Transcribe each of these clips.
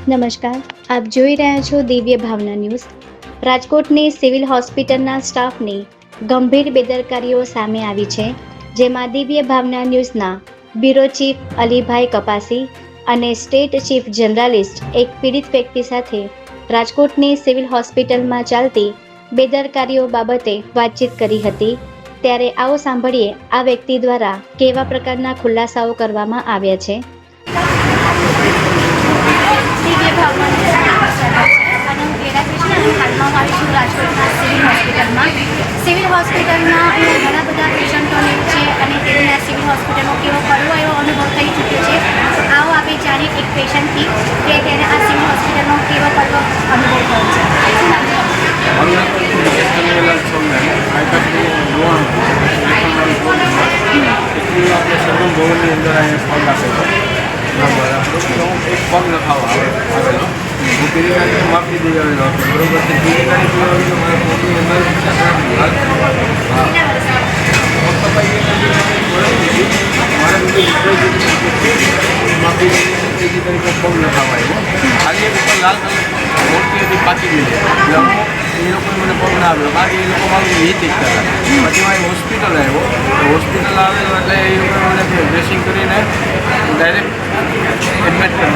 નમસ્કાર, આપ જોઈ રહ્યા છો દિવ્ય ભાવના ન્યૂઝ। રાજકોટની સિવિલ હોસ્પિટલના સ્ટાફની ગંભીર બેદરકારીઓ સામે આવી છે, જેમાં દિવ્ય ભાવના ન્યૂઝના બ્યુરો ચીફ અલીભાઈ કપાસી અને સ્ટેટ ચીફ જર્નાલિસ્ટ એક પીડિત વ્યક્તિ સાથે રાજકોટની સિવિલ હોસ્પિટલમાં ચાલતી બેદરકારીઓ બાબતે વાતચીત કરી હતી। ત્યારે આવો સાંભળીએ આ વ્યક્તિ દ્વારા કેવા પ્રકારના ખુલાસાઓ કરવામાં આવ્યા છે। સિવિલ હોસ્પિટલમાં ઘણા બધા પેશન્ટોને છે અને તેને આ સિવિલ હોસ્પિટલનો કેવો કડવો એવો અનુભવ થઈ ચૂક્યો છે। તો આવો આપણે જાણીએ એક પેશન્ટથી કે તેને આ સિવિલ હોસ્પિટલનો કેવો કડવો અનુભવ થયો છે। ભવનની અંદર અહીંયા પગ આપેલો એક પગ નખાવા આવેલો હું પીરિકારી માપી દઈ આવેલો હતો બરોબર છે। પીરિકારી મારા પગની અંદર માપી ત્રીજી તરીકે પગ નખાવા આવ્યો। ખાલી એક ઉપર લાલ કલર મોટી હતી પાકી ગઈ એટલે એ લોકોએ મને પગ ના આવ્યો કારણ કે એ લોકો મારું હિત ઇચ્છતા હતા। પછી મારી હોસ્પિટલ આવ્યો હોસ્પિટલ આવેલો એટલે એ લોકોએ મને ડ્રેસિંગ કરીને ડાયરેક્ટ એડમિટ કરી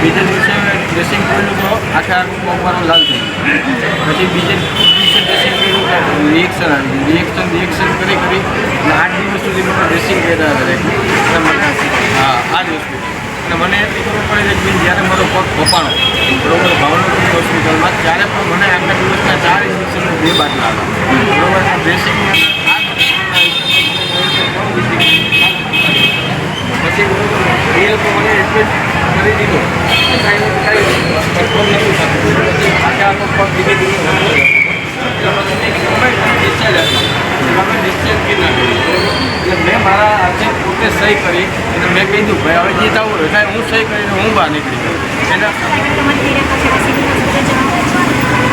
બીજે દિવસે ડ્રેસિંગ કર્યું તો આખું પગ મારો લાલ થઈ ગયો। પછી બીજે દિવસે ડ્રેસિંગ કર્યું તો રિએક્શન આવી ગયું રિએક્શન કરી અને 8 દિવસ સુધી મને ડ્રેસિંગ કર્યા હતા હા આ જ હોસ્પિટલ અને મને એટલી ખબર પડે છે કે જ્યારે મારો પગ કપાણો બરોબર ભાવનગર હોસ્પિટલમાં ત્યારે પણ મને આખા દિવસના 4 ઇન્જેક્શન 2 બાટલા હતા બરોબર ડ્રેસિંગ પછી એ લોકો મને એડમિટ કરી દીધો કાંઈ કંટ્રોલ નથી થતું પછી આખા પગ ધીમે ધીમે ડિસ્ચાર્જ કરી નાખ્યું એટલે મેં મારા હાથે પોતે સહી કરી અને મેં કીધું ભાઈ હવે જે થવું હોય કાંઈ હું સહી કરીને હું બહાર નીકળી ગયો એના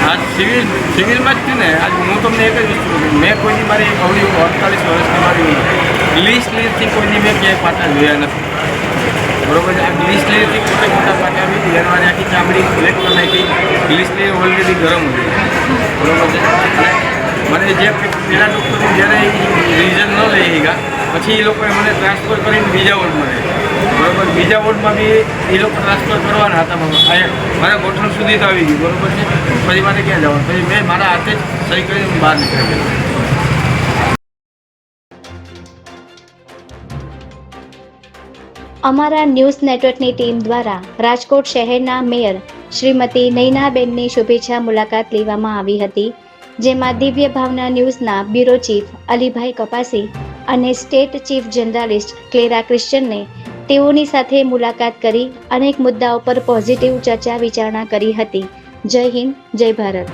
આજ સિવિલમાં જ થયું ને આજ હું તમને એક જ વસ્તુ કહું મેં કોઈની મારી અવળી 48 વર્ષની મારી લીઝથી કોઈની મેં ક્યાંય પાટા જોયા નથી બરોબર છે। આ લીઝથી પોતે મોટા પાટા આવી હતી એનો આખી ચામડી બ્લેક કરી નાખી લીઝ ઓલરેડી ગરમ હતી બરોબર છે। અને મને જે પેલા ડૉક્ટરને જ્યારે રિઝન ન લઈ ગયા પછી એ લોકોએ મને ટ્રાન્સફર કરીને બીજા વોર્ડમાં રહી બરોબર બીજા વોર્ડમાં બી એ લોકો ટ્રાન્સફર કરવાના હતા મારા ગોઠણ સુધી તો આવી ગયું બરોબર છે। પછી મારે ક્યાં જવાનું પછી મેં મારા હાથે જ સહી કરીને બહાર નીકળી ગયો। અમારા ન્યૂઝ નેટવર્કની ટીમ દ્વારા રાજકોટ શહેરના મેયર શ્રીમતી નૈનાબેનની શુભેચ્છા મુલાકાત લેવામાં આવી હતી, જેમાં દિવ્ય ભાવના ન્યૂઝના બ્યુરો ચીફ અલીભાઈ કપાસી અને સ્ટેટ ચીફ જર્નાલિસ્ટ ક્લેરા ક્રિશ્ચનને તેઓની સાથે મુલાકાત કરી અનેક મુદ્દાઓ પર પોઝિટિવ ચર્ચા વિચારણા કરી હતી। જય હિન્દ, જય ભારત।